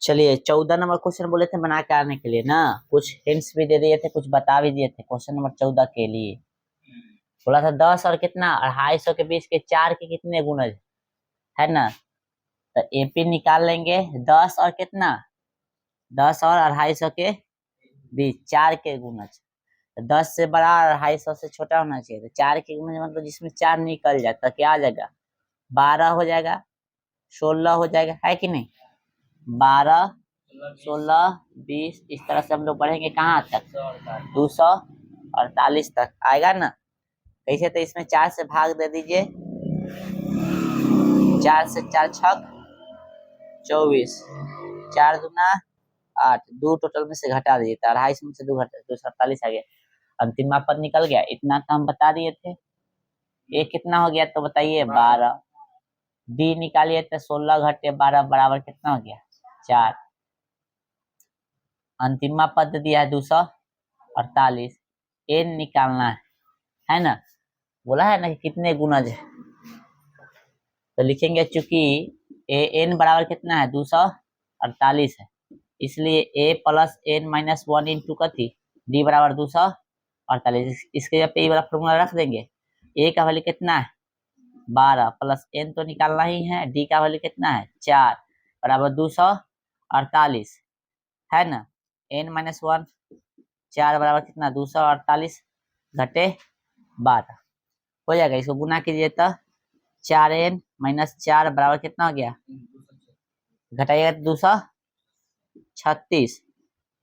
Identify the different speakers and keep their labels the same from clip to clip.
Speaker 1: चलिए 14 number question बोले थे बना के आने के लिए ना, कुछ हिंट्स भी दे दिए थे, कुछ बता भी दिए थे क्वेश्चन नंबर 14 के लिए। बोला था 10 और कितना 250 के बीच के 4 के कितने गुणज है ना। तो एपी निकाल लेंगे 10 और कितना 10 और 250 के बीच 4 के गुणज। तो 10 से बड़ा और 250 से छोटा होना चाहिए। तो 4 के गुणज मतलब जिसमें 4 निकल जाए तो क्या आ जाएगा 12 हो जाएगा, 16 हो जाएगा, है कि नहीं। 12 16 20 इस तरह से हम लोग बढ़ेंगे कहाँ तक 248 तक आएगा ना। कैसे, तो इसमें 4 से भाग दे दीजिए, 4 से 4 छक 24, 4 दूना 8, 2 टोटल में से घटा दीजिए तो 250 में से 2 घटा 247 आ गया। अंतिम पद निकल गया, इतना तो हम बता दिए थे। ये कितना हो गया तो बताइए 12। डी निकालिए तो 16 घटे 12 बराबर कितना हो गया 4। अंतिम पद दिया है 248, एन निकालना है ना। बोला है ना कि कितने गुणज है, तो लिखेंगे चूंकि ए एन बराबर कितना है 248 है, इसलिए ए प्लस एन माइनस 1 इंटू कथी डी बराबर 248। इसके जब पे ये वाला फॉर्मूला रख देंगे। ए का वैल्यू कितना है 12 प्लस एन तो निकालना ही है, डी का वैल्यू कितना है 4 बराबर 248 है ना। एन माइनस 1 4 बराबर कितना 248 घटे 12 हो जाएगा। इसको गुना कीजिए तो 4n माइनस 4 बराबर कितना हो गया, घटाइएगा 236,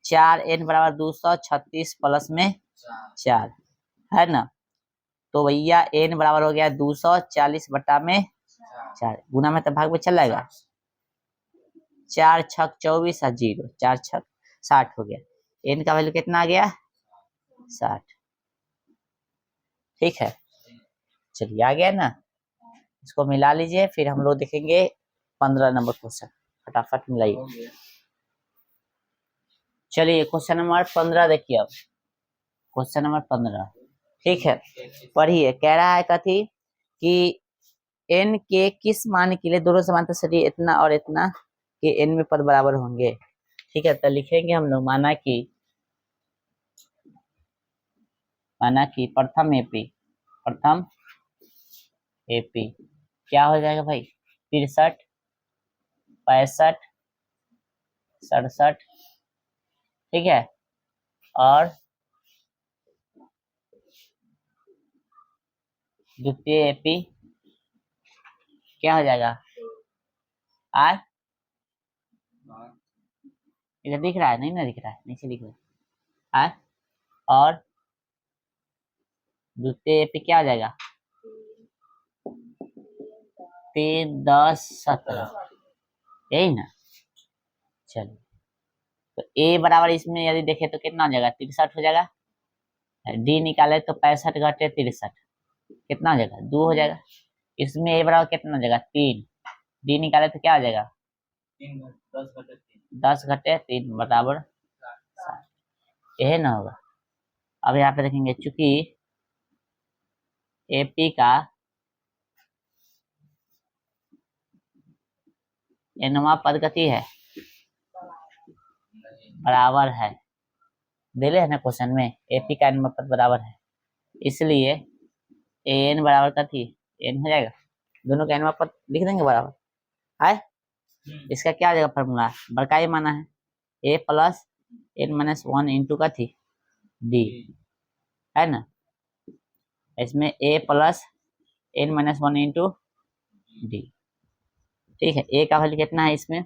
Speaker 1: 4n बराबर 236 प्लस में 4 है ना। तो भैया n बराबर हो गया 240 बटा में 4, गुना में तो भाग में चल जाएगा, 4 छक 24 और 0, 4 छक 60 हो गया। n का वैल्यू कितना आ गया 60। ठीक है, चलिए आ गया ना। इसको मिला लीजिए, फिर हम लोग देखेंगे 15 नंबर क्वेश्चन, फटाफट मिलाइए। चलिए क्वेश्चन नंबर 15 देखिए। अब क्वेश्चन नंबर 15 ठीक है, पढ़िए। कह रहा है कथी कि n के किस मान के लिए दोनों समांतर सदी इतना और इतना के n में पद बराबर होंगे। ठीक है, तो लिखेंगे हम लोग माना कि प्रथम एपी क्या हो जाएगा भाई 63 65 67, ठीक है, और द्वितीय एपी क्या हो जाएगा आर, इधर दिख रहा है नहीं ना, दिख रहा है नीचे दिख रहा है आर, और द्वितीय एपी क्या हो जाएगा 3 10 17, यही ना। चलिए, तो ए बराबर इसमें यदि देखे तो कितना हो जाएगा 63 हो जाएगा। डी निकाले तो 65 घटे 63 कितना हो जाएगा 2 हो जाएगा। इसमें ए बराबर कितना हो जाएगा 3, डी निकाले तो क्या हो जाएगा 10 घटे 3 बराबर 7, यही ना होगा। अब यहाँ पे देखेंगे चूंकि एपी का एनवा पद गति है बराबर है, दिले है ना क्वेश्चन में एपी का एनवा पद बराबर है, इसलिए एन बराबर कथी एन हो जाएगा, दोनों का एनवा पद लिख देंगे बराबर है। इसका क्या आ जाएगा फॉर्मूला, बड़का ही माना है a plus n minus 1 into कथी डी है ना। इसमें a plus n minus 1 into d, ठीक है। ए का वैल्यू कितना है इसमें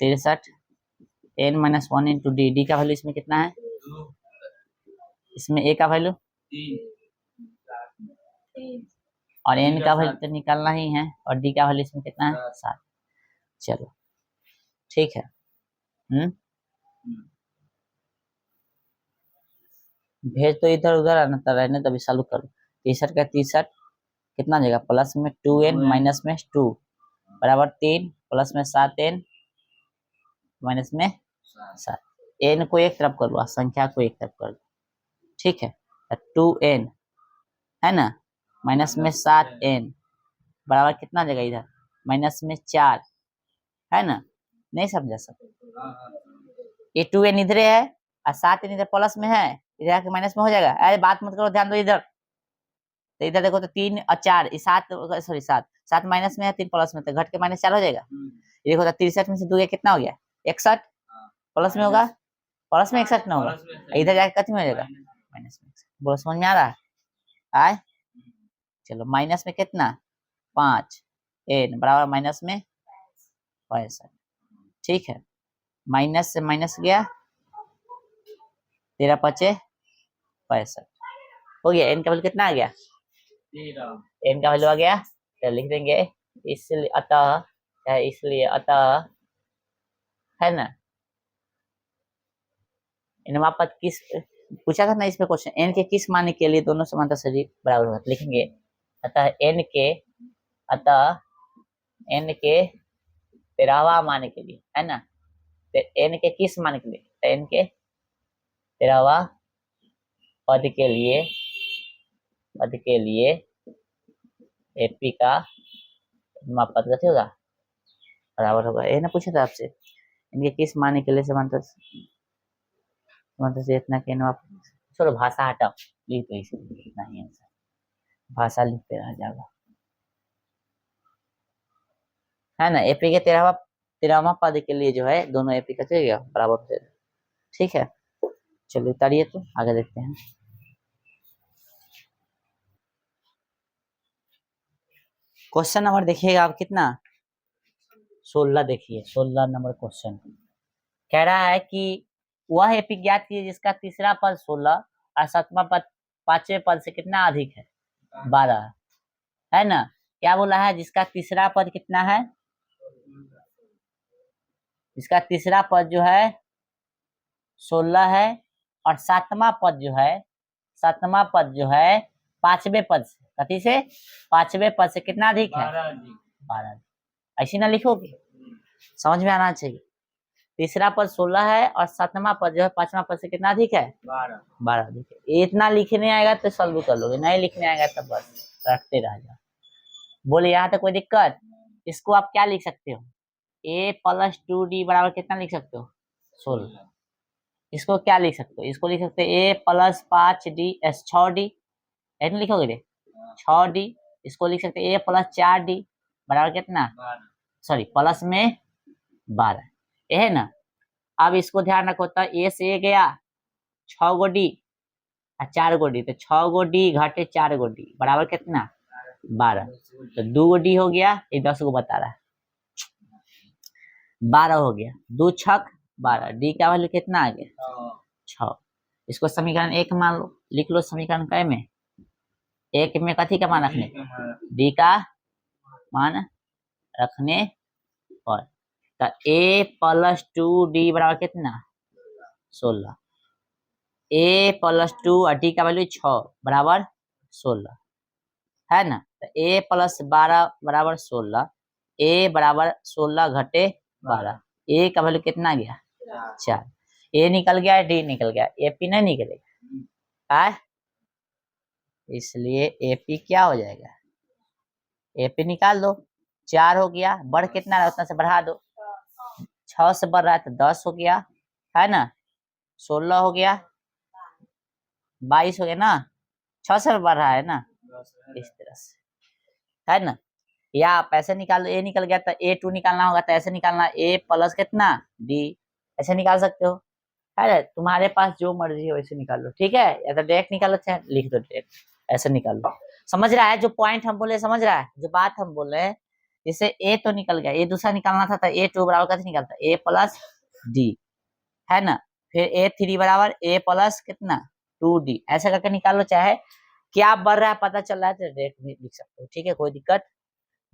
Speaker 1: 63, n minus 1 into d, d का वैल्यू इसमें कितना है, इसमें ए का वैल्यू और एन का वैल्यू तो निकालना ही है, और डी का वैल्यू इसमें कितना है 7। चलो ठीक है, भेज तो इधर उधर आना तो रहने तभी चालू करो। 63 का 63 कितना आ जाएगा प्लस में 2n माइनस में 2 बराबर 3 प्लस में 7n माइनस में 7, n को एक तरफ करो, संख्या को एक तरफ कर दो, ठीक है। 2n है ना माइनस में 7n बराबर कितना आ जाएगा इधर माइनस में 4 है ना, नहीं समझा सब? ये 2n इधर है और 7n इधर प्लस में है, इधर आके माइनस में हो जाएगा। अरे बात मत करो, ध्यान दो इधर। तो इधर देखो तो 3 और 4, 7 सॉरी 7 माइनस में है, 3 प्लस में, तो घट के माइनस 4 हो जाएगा। ये देखो तो 63 में से 2 कितना हो गया? 61 प्लस में होगा, प्लस में 61 ना होगा, इधर जाके कितने में हो जाएगा? माइनस में। बोलो समझ में आ रहा है? आए चलो, माइनस में कितना? 5 n बराबर माइनस में 65। ठीक है, माइनस से माइनस गया, 13 पचे 65 हो गया। n का वैल्यू कितना आ गया? n का वैल्यू आ गया, तो लिख देंगे इसलिए अतः, इसलिए अतः, है ना। इनवा पद किस पूछा था ना इसमें क्वेश्चन, n के किस मान के लिए दोनों समांतर सदिश बराबर होगा? लिखेंगे अतः n के 13वां मान के लिए, है ना। तो n के किस मान के लिए? तो n के 13वां पद के लिए एपी का पद कैसे होगा? बराबर होगा। ये ना पूछा था आपसे, इनके किस मान के लिए समांतर से इतना के ना। चलो भाषा हटाओ, लिख तो इसे लिखना ही है, भाषा लिखते रह जाएगा, है ना। एपी के 13वां पद के लिए जो है दोनों एपी का चलेगा बराबर हो जाएगा। ठीक है, चलिए उतारिए तो आगे देखते हैं। क्वेश्चन नंबर देखिएगा आप कितना, 16 देखिए, 16 नंबर क्वेश्चन कह रहा है कि वह एपी ज्ञात कीजिए जिसका तीसरा पद 16 और सातवां पद 5वें पद से कितना अधिक है? 12, है ना। क्या बोला है? जिसका तीसरा पद कितना है? जिसका तीसरा पद जो है 16 है और सातवां पद जो है, सातवां पद जो है 5वें पद से, कथी से? 5वें पद से कितना अधिक है? 12। ऐसी ना लिखोगे, समझ में आना चाहिए। तीसरा पद 16 है और सातवां पद जो है 5वां पद से कितना अधिक है? 12 अधिक है। इतना लिखने आएगा तो सॉल्व कर लोगे, नहीं लिखने आएगा तो बस रखते रह जाओ। बोले यहाँ तक कोई दिक्कत? इसको आप क्या लिख सकते हो? a प्लस 2d बराबर कितना लिख सकते हो? 16। इसको क्या लिख सकते हो? इसको लिख सकते हो a प्लस 5d 6d, ऐसे लिखोगे रे 6d। इसको लिख सकते हो a प्लस 4d बराबर कितना? सॉरी प्लस में 12, ये है ना। अब इसको ध्यान रखो, तो a से a गया 6 गो d और 4 गो d, तो 6 गो d घटे 4 गो d बराबर कितना? 12। तो 2 गो d हो गया, ये 10 गो बता रहा है, 12 हो गया, 2 छक 12, डी का वैल्यू कितना आ गया? 6। इसको समीकरण 1 मान लो, लिख लो समीकरण क में, 1 में कथी का मान रखने? डी का मान रखने पर, तो a प्लस 2d बराबर कितना? 16। a प्लस 2 और d का वैल्यू 6 बराबर 16, है ना। तो a प्लस 12 बराबर 16, a बराबर 16 घटे 12, a का वैल्यू कितना गया? 4। a निकल गया, d निकल गया, ap नहीं निकलेगा, है इसलिए ap क्या हो जाएगा? ap निकाल दो, 4 हो गया, बढ़ कितना रहा उतना से बढ़ा दो, 6 से बढ़ रहा है तो 10 हो गया, है ना। 16 हो गया, 22 हो गया ना, 6 से बढ़ रहा है ना, इस तरह से, है ना। या आप ऐसे निकाल लो, ए निकल गया तो a2 निकालना होगा, तो ऐसे निकालना a प्लस कितना d, ऐसे निकाल सकते हो, है तुम्हारे पास जो मर्जी हो वैसे निकाल लो। ठीक है, या तो डायरेक्ट निकालो चाहे लिख दो डायरेक्ट, ऐसे निकाल लो। समझ रहा है जो पॉइंट हम बोले? समझ रहा है जो बात हम बोल रहे हैं? जैसे a तो निकल गया, ये दूसरा निकालना था, तो a2 बराबर कैसे निकालता? a प्लस d, है ना। फिर a3 बराबर a प्लस कितना? 2d, ऐसा करके निकाल लो। चाहे क्या बढ़ रहा है पता चल रहा है तो डायरेक्ट भी लिख सकते हो। ठीक है, कोई दिक्कत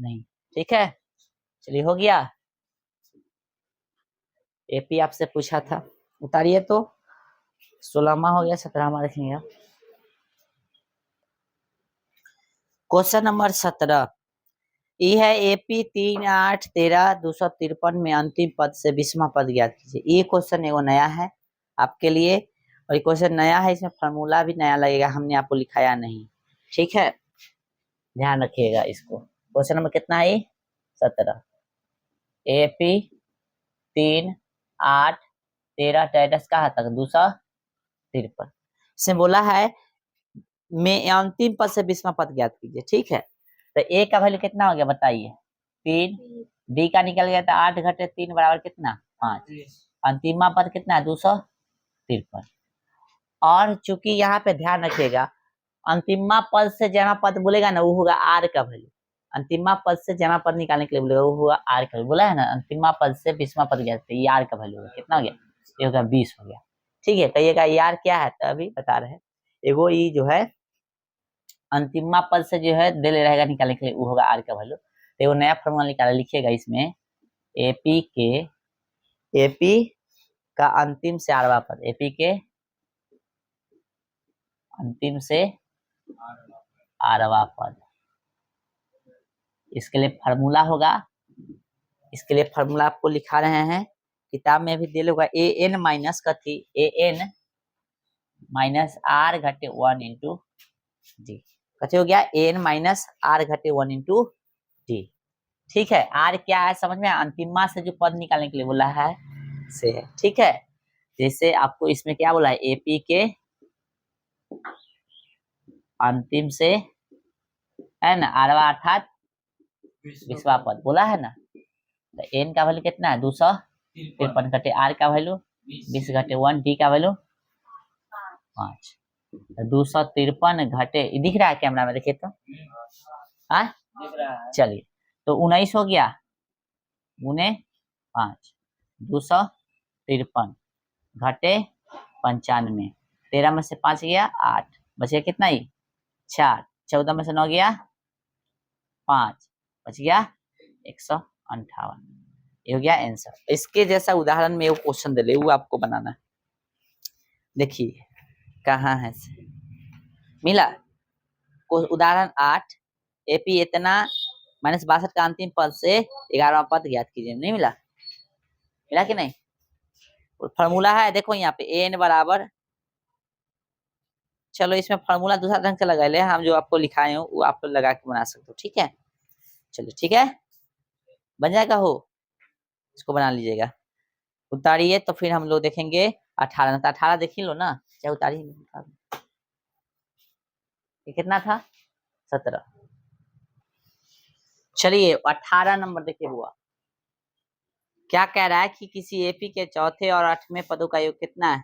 Speaker 1: नहीं। ठीक है, चलिए हो गया। एपी आपसे पूछा था, उतारिए तो। 16वां हो गया, 17वां देखेंगे। क्वेश्चन नंबर 17 ये है एपी 3, 8, 13, 253 में अंतिम पद से 20वां पद ज्ञात कीजिए। ये क्वेश्चन एगो नया है आपके लिए, और ये क्वेश्चन नया है, इसमें फॉर्मूला भी नया लगेगा, हमने आपको लिखाया नहीं। ठीक है, ध्यान रखिएगा इसको। क्वेश्चन नंबर कितना है? 17। एपी 3 8 13 10 कहाँ तक 253। इसमें बोला है में अंतिम पद से 20वां पद ज्ञात कीजिए। ठीक है, तो ए का वैल्यू कितना हो गया बताइए 3, डी का निकल गया था 8 घटे 3 बराबर कितना 5, अंतिमा पद कितना है 253। और चूंकि यहाँ पे ध्यान रखिएगा अंतिमा पद से जमा पद बोलेगा ना वो होगा आर का वैल्यू, अंतिमा पद से जमा पद निकालने के लिए बोलेगा वो होगा आर का वैल्यू। बोला है ना अंतिमा पद से 20वां पद गया ये आर का वैल्यू होगा कितना हो गया ये होगा 20 हो गया। ठीक है, कहिएगा ये आर क्या है तो अभी बता रहे हैं एगो ये जो है अंतिमा पद से जो है दे ले रहेगा निकालने के लिए वो होगा आर का वैल्यू। तो एगो नया फॉर्मूला निकाला लिखिएगा इसमें एपी का अंतिम से आरवा पद, एपी के अंतिम से आरवा पद, इसके लिए फार्मूला होगा, इसके लिए फार्मूला आपको लिखा रहे हैं किताब में भी दे होगा ए एन माइनस कथी ए एन माइनस आर घटे 1 इंटू डी कथी हो गया ए एन माइनस आर घटे 1 इंटू डी। ठीक है, आर क्या है समझ में अंतिमा से जो पद निकालने के लिए बोला है से है। ठीक है, जैसे आपको इसमें क्या बोला है एपी के अंतिम से है ना आरवा अर्थात 20वां पद बोला है ना, तो एन का वैल्यू कितना है 253 घटे आर का वैल्यू 20 घटे 1 डी का वैल्यू 5, 253 घटे दिख रहा है कैमरा में देखिए तो हाँ चलिए तो 19 हो गया 5 253 घटे 95, 13 में से 5 गया 8 बच गया कितना ही 4, 14 में से 9 गया 5 बच गया 158। ये हो गया आंसर। इसके जैसा उदाहरण में वो क्वेश्चन दे ले वो आपको बनाना है। देखिए कहाँ है मिला उदाहरण 8 एपी इतना -62 का अंतिम पद से 11वां पद ज्ञात कीजिए। नहीं मिला, मिला कि नहीं? फॉर्मूला है देखो यहाँ पे एन बराबर, चलो इसमें फॉर्मूला दूसरा ढंग से लगा ले, हम जो आपको लिखाए हो वो आप लगा के बना सकते हो। ठीक है, चलिए ठीक है बन जाएगा हो, इसको बना लीजिएगा। उतारिए तो फिर हम लोग देखेंगे 18 तो 18 देख ही लो ना, चाहे उतारिए ये कितना था 17। चलिए 18 नंबर देखिए हुआ क्या कह रहा है कि किसी एपी के चौथे और 8वें पदों का योग कितना है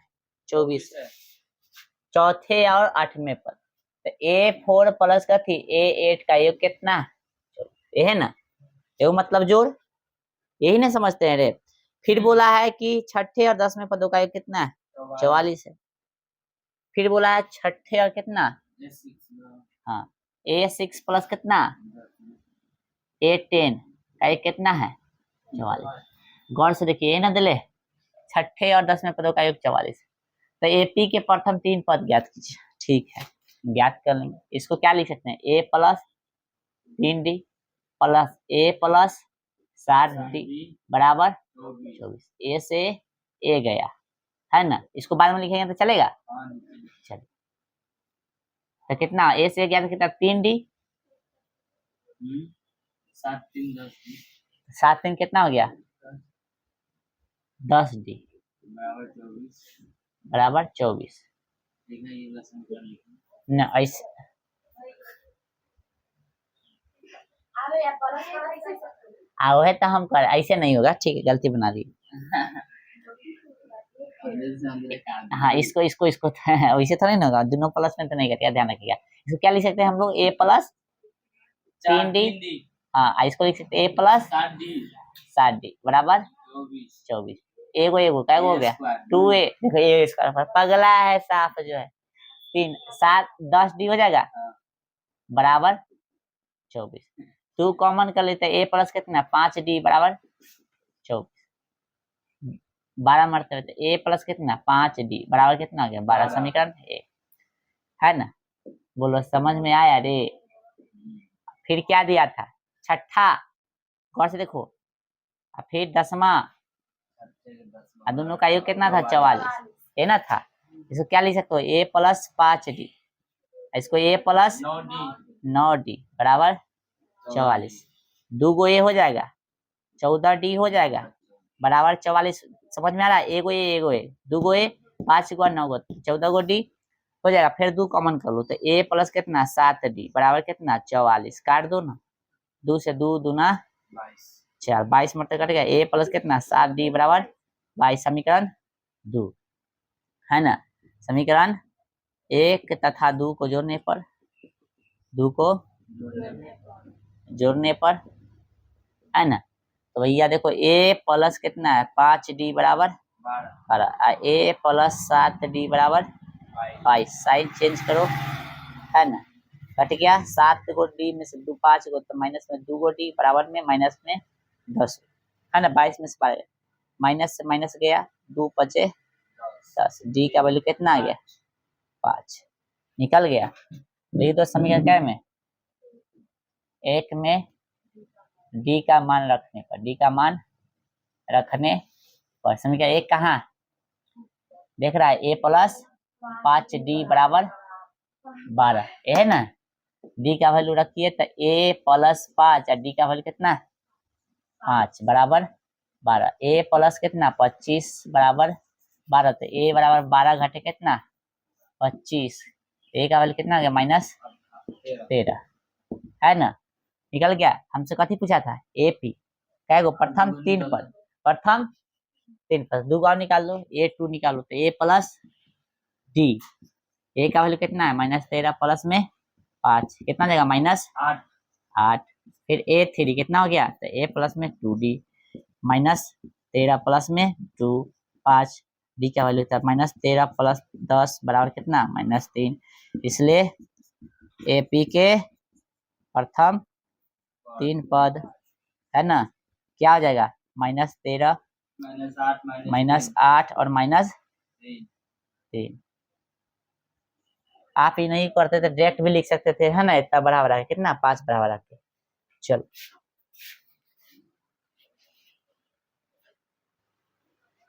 Speaker 1: 24, चौथे और 8वें पद, तो A4 प्लस का थी A8 का योग कितना ये है ना, ये मतलब जोड़, यही ना समझते हैं रे। फिर बोला है कि छठे और 10वें पदों का योग कितना है 44 है। फिर बोला है छठे और कितना हाँ A6 प्लस कितना A10 का योग कितना है 44। गौर से देखिए ना दिले छठे और 10वें पदों का योग 44, तो एपी के प्रथम 3 पद ज्ञात कीजिए। ठीक है ज्ञात कर लेंगे, इसको क्या लिख सकते हैं ए प्लस 3D प्लस ए प्लस 7D बराबर 24, ए से ए गया है ना, इसको बाद में लिखेंगे तो चलेगा। चलिए तो कितना ए से गया तो कितना 3D 7 3 कितना हो गया 10D बराबर 24 न ऐसे आओ है तो हम कर ऐसे नहीं होगा। ठीक है गलती बना दी हाँ इसको इसको इसको वैसे थोड़ी ना होगा, दोनों प्लस में तो नहीं करेगा, ध्यान रखिएगा। इसको क्या लिख सकते हैं हम लोग ए प्लस 3D हाँ इसको लिख सकते हैं ए प्लस 7D बराबर 24, एगो एगो क्या हो गया 2A देखो ए स्क्वायर पगला है साफ जो है 3 7 10D हो जाएगा बराबर 24, 2 कॉमन कर लेते हैं ए प्लस कितना 5D बराबर 24, 12 मरते रहते ए प्लस कितना 5D बराबर कितना हो गया 12, समीकरण है ना। बोलो समझ में आया रे। फिर क्या दिया था छठा, गौर से देखो, फिर 10वां, दोनों का योग कितना था 44 है ना था। इसको क्या लिख सकते हो ए प्लस 5D, इसको ए प्लस 9D बराबर 44, 2 गो ए हो जाएगा 14D हो जाएगा बराबर 44। समझ में आ रहा है? एगो ए दूगो ए 5 गो 9 गो 14 गो डी हो जाएगा। फिर 2 कॉमन कर लो तो ए प्लस कितना 7 डी बराबर कितना 44। काट दो ना, 2 से 2 दूना 4 22 मतलब कट गया। ए प्लस कितना 7 डी बराबर 22। समीकरण 2 है ना। समीकरण 1 तथा 2 को जोड़ने पर 2 को जोड़ने पर है ना, तो भैया देखो ए प्लस कितना है 5 डी बराबर 12, ए प्लस 7 डी बराबर 22। साइन चेंज करो है ना, कट गया 7 गो डी में से 2 5 गो तो माइनस में 2 गो डी बराबर में माइनस में 10 है ना। 22 में से माइनस से माइनस गया 2 बचे 10। डी का वैल्यू कितना आ गया 5 निकल गया। देखिए तो समीकरण क्या में 1 में डी का मान रखने पर, डी का मान रखने पर समीकरण 1 कहाँ देख रहा है ए प्लस 5 डी बराबर 12 ये है ना। डी का वैल्यू रखिए तो ए प्लस 5 और डी का वैल्यू कितना 5 बराबर 12। ए प्लस कितना 25 बराबर 12 तो ए बराबर 12 घटे कितना 25। ए का वैल्यू कितना आ गया माइनस 13 है ना। निकल गया। हमसे कथी पूछा था एपी क्या प्रथम 3 पद, प्रथम 3 पद 2 और निकाल लो A2 निकालो तो ए प्लस डी ए का वैल्यू कितना है माइनस 13 प्लस में 5 कितना देगा माइनस 8। फिर A3 कितना हो गया तो ए प्लस में 2D माइनस 13 प्लस में 2 5 डी का वैल्यू था माइनस 13 प्लस 10 बराबर कितना माइनस 3। इसलिए एपी के प्रथम 3 पद है ना क्या हो जाएगा माइनस 13 माइनस 8 और माइनस 3। आप ही नहीं करते थे डायरेक्ट भी लिख सकते थे है ना, इतना बराबर है कितना 5 बराबर आके। चलो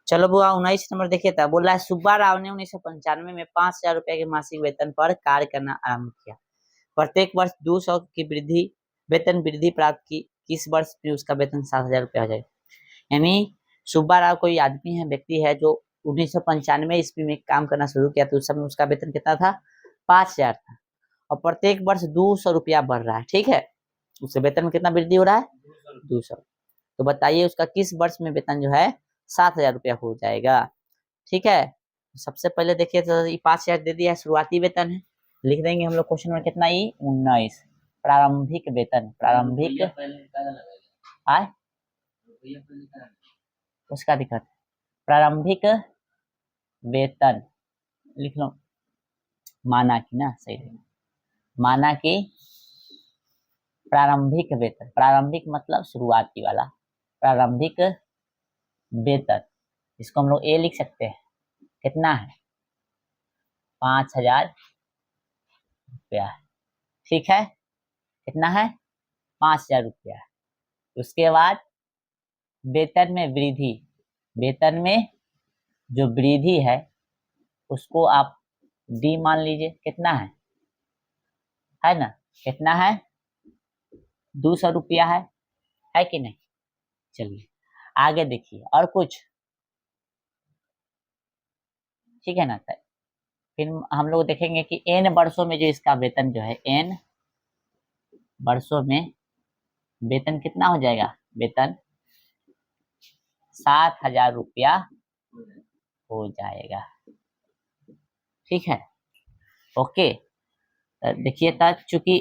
Speaker 1: चलो बुआ 19 नंबर देखिए था। बोला है सुब्बा राव ने 1995 में 5,000 रुपए के मासिक वेतन पर कार्य करना आरंभ किया। प्रत्येक वर्ष 200 की वेतन वृद्धि प्राप्त की। किस वर्ष में उसका वेतन 7,000 रुपया हो जाएगा। यानी सुब्बा राव कोई आदमी है व्यक्ति है जो 1995 ईस्वी में काम करना शुरू किया तो उस समय उसका वेतन कितना था 5,000 था और प्रत्येक वर्ष 200 रुपया बढ़ रहा है। ठीक है, उसके वेतन में कितना वृद्धि हो रहा है 200। तो बताइए उसका किस वर्ष में वेतन जो है 7,000 रुपया हो जाएगा। ठीक है, सबसे पहले देखिए तो 5,000 दे दिया है शुरुआती वेतन है, लिख देंगे हम लोग क्वेश्चन में कितना ही 19 प्रारंभिक वेतन। प्रारंभिक आय उसका दिक्कत प्रारंभिक वेतन लिख लो माना की ना सही माना की प्रारंभिक वेतन। प्रारंभिक मतलब शुरुआती वाला प्रारंभिक वेतन इसको हम लोग ए लिख सकते हैं कितना है 5,000 रुपया। ठीक है कितना है 5,000 रुपया। उसके बाद वेतन में वृद्धि, वेतन में जो वृद्धि है उसको आप डी मान लीजिए कितना है ना कितना है 200 रुपया है कि नहीं। चलिए आगे देखिए और कुछ ठीक है ना। फिर हम लोग देखेंगे कि एन वर्षों में जो इसका वेतन जो है एन वर्षों में वेतन कितना हो जाएगा वेतन 7,000 रुपया हो जाएगा। ठीक है ओके देखिए तब चूंकि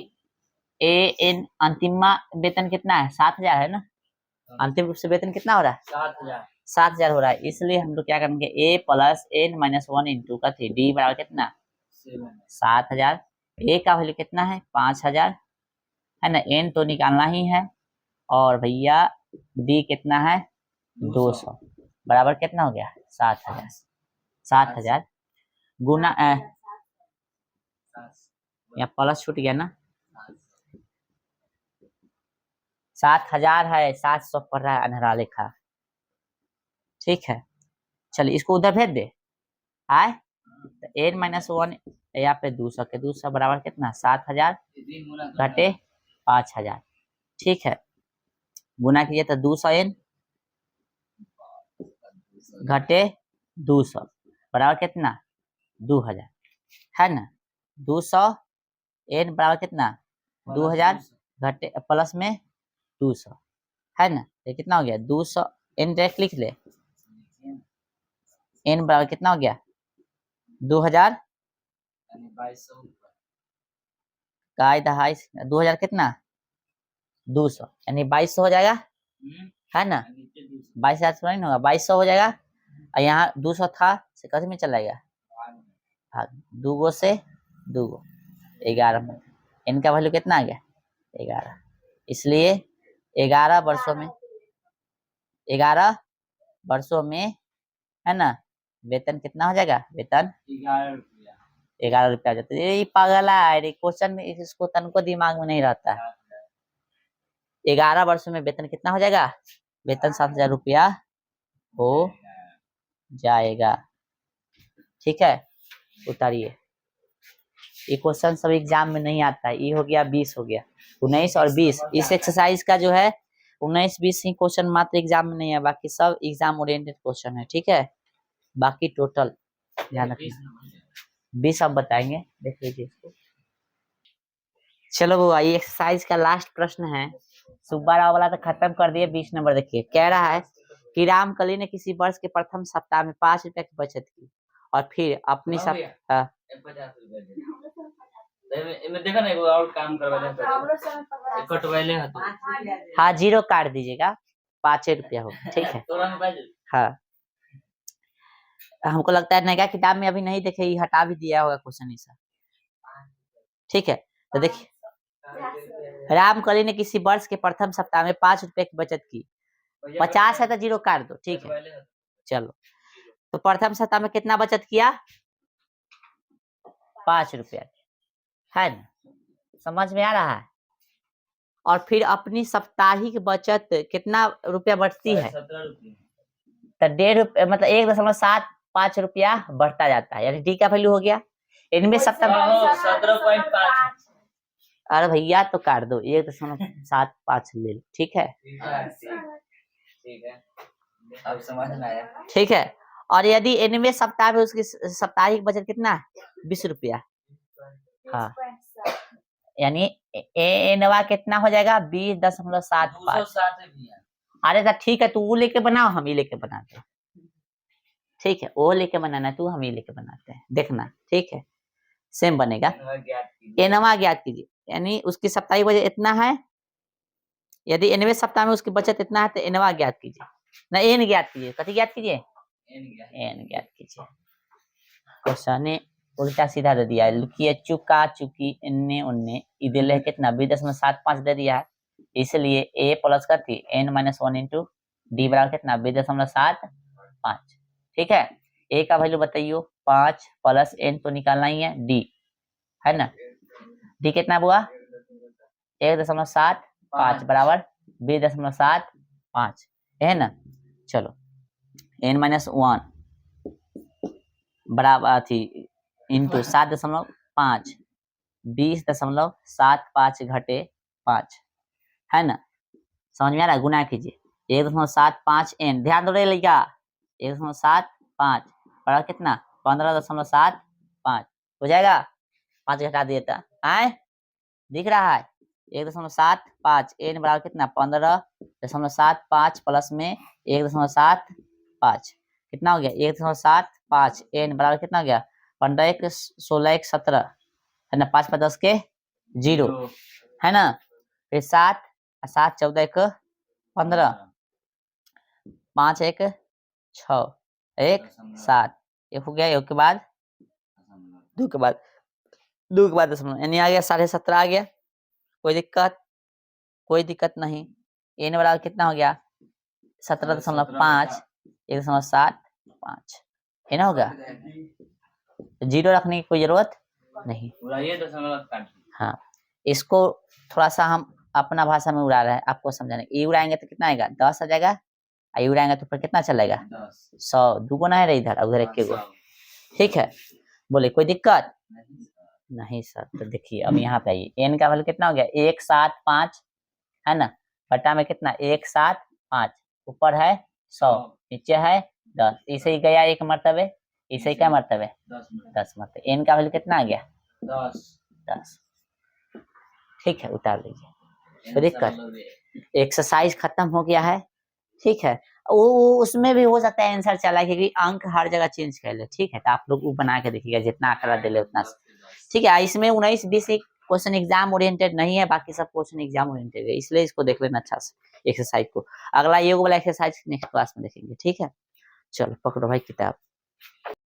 Speaker 1: ए एन अंतिम वेतन कितना है 7,000 है ना, अंतिम रूप से वेतन कितना हो रहा है 7,000 हो रहा है। इसलिए हम लोग क्या करेंगे ए प्लस एन माइनस 1 इंटू का 3 डी बराबर कितना 7,000। ए का वैल्यू कितना है 5,000 है ना, एन तो निकालना ही है और भैया डी कितना है 200 बराबर कितना हो गया 7,000। 7,000 गुना या प्लस छूट गया ना 7,000 है 700 पढ़ रहा है अनहरा लिखा। ठीक है चलिए इसको उधर भेज दे आए तो एन माइनस 1 यहाँ पे 200 के 200 बराबर कितना 7,000 घटे 5,000। ठीक है गुना कीजिए तो 200 एन घटे 200 बराबर कितना 2000 है ना। 200 n बराबर कितना 2000 घटे प्लस में 200 है ना। ये कितना हो गया 200 n डायरेक्ट लिख ले। n बराबर कितना हो गया 2000 का 2000 कितना 200 यानी 2200 हो जाएगा है ना। 22,000 से नहीं होगा 2200 हो जाएगा और यहाँ 200 था से कैसे में चला जाएगा भाग 2 से 2 11 में इनका वैल्यू कितना आ गया 11 इसलिए 11 वर्षों में है ना वेतन कितना हो जाएगा वेतन 11 रुपया जाता है। ये पागल है क्वेश्चन में इसको तनको दिमाग में नहीं रहता है। 11 वर्षों में वेतन कितना हो जाएगा वेतन 7,000 रुपया हो जाएगा। ठीक है उतारिए। ये क्वेश्चन सब एग्जाम में नहीं आता है। ये हो गया 20 हो गया 19 और 20 इस एक्सरसाइज का जो है 19-20 ही क्वेश्चन मात्र एग्जाम में नहीं है बाकी सब एग्जाम ओरिएंटेड क्वेश्चन है। ठीक है बाकी टोटल ध्यान रखना 20 अब बताएंगे देख लीजिए इसको। चलो वो ये एक्सरसाइज का लास्ट प्रश्न है। सुब्बा राव वाला तो खत्म कर दिए 20 नंबर देखिए कह रहा है कि रामकली ने किसी वर्ष के प्रथम सप्ताह में 5 रुपए की बचत की और फिर अपनी देखा ना और काम करवाले हाँ 0 काट दीजिएगा 5 रुपया हो ठीक है। हाँ हमको लगता है नया किताब में अभी नहीं देखे ये हटा भी दिया होगा क्वेश्चन ऐसा। ठीक है तो देखिए रामकली ने किसी वर्ष के प्रथम सप्ताह में 5 रुपए की बचत की 50 है तो 0 काट दो ठीक है। चलो तो प्रथम सप्ताह में कितना बचत किया 5 रुपया है ना समझ में आ रहा है। और फिर अपनी साप्ताहिक बचत कितना रुपया बढ़ती है तो 1.5 मतलब 1.75 रुपया बढ़ता जाता है यानी डी का वैल्यू हो गया इनमें 17.5। अरे भैया तो काट दो 1.75 ले लो ठीक है अब समझ में आया। ठीक है और यदि इनमें सप्ताह में उसकी साप्ताहिक बचत कितना है 20 रुपया हाँ यानी एनवा कितना हो जाएगा 20.75। अरे तो ठीक है तू वो लेके बनाओ हम ही लेके बनाते हैं। ठीक है वो लेके बनाना तू हम ही लेके बनाते हैं देखना ठीक है सेम बनेगा। एनवा ज्ञात कीजिए यानी उसकी साप्ताहिक बचत इतना है यदि एनवे सप्ताह में उसकी बचत इतना है तो एनवा ज्ञात कीजिए ना एन ज्ञात कीजिए कथी ज्ञात कीजिए एन ज्ञात कीजिए। क्वेश्चन उल्टा सीधा दे दिया है लिखिए चुका चुकी इन्ने उन्ने इधर कितना 20.75 दे दिया है इसलिए ए प्लस का थी n-1 इंटू डी बराबर कितना 20.75। ठीक है ए का वैल्यू बताइयो 5 प्लस n तो निकालना ही है डी है ना डी कितना हुआ 1.75 बराबर 20.75 है ना। चलो n-1 बराबर थी इंटू 7.5 20.75 घटे 5 है ना समझ में आ रहा है। गुना कीजिए 1.75 n ध्यान दो रे लड़का 1.75 बराबर कितना 15.75 हो जाएगा 5 घटा दिए था आए दिख रहा है 1.75 n बराबर कितना 15.75 प्लस में 1.75 कितना हो गया 1.75 n बराबर कितना हो गया 15 1 16 1 17 है ना 5 10 के 0 है ना फिर 7 7 14 1 15 5 1 6 1 7 एक हो गया एक के बाद 2 के बाद 2 के बाद यानी आ गया 17.5 आ गया कोई दिक्कत नहीं n बराबर कितना हो गया 17.5 1.75 है ना होगा 0 रखने की कोई जरूरत नहीं। हाँ इसको थोड़ा सा हम अपना भाषा में उड़ा रहे हैं आपको समझाने ये उड़ाएंगे तो कितना आएगा 10 आ जाएगा आई उड़ाएंगे तो फिर कितना चलेगा 100 दुगुना है इधर उधर एक गो ठीक है। बोले कोई दिक्कत नहीं सर तो देखिए अब यहाँ पे आइए n का वैल्यू कितना हो गया 175 है ना बटा में कितना 175 ऊपर है 100 नीचे है 10, इसे ही गया 1 मरतबे, इसे ही क्या मरतबे 10 मरतबे। n का वैल्यू कितना आ गया 10। ठीक है, उतार लीजिए। तो दिक्कत एक्सरसाइज खत्म हो गया है। ठीक है, वो उसमें भी हो सकता है आंसर चला, क्योंकि अंक हर जगह चेंज कर ले। ठीक है, तो आप लोग वो बना के देखिएगा, जितना आंकड़ा दे ले उतना। ठीक है, इसमें 19-20 क्वेश्चन एग्जाम ओरिएंटेड नहीं है, बाकी सब क्वेश्चन एग्जाम ओरिएंटेड है, इसलिए इसको देख लेना अच्छा से एक्सरसाइज को। अगला योग वाला एक्सरसाइज नेक्स्ट क्लास में देखेंगे। ठीक है, चलो पकड़ो भाई किताब।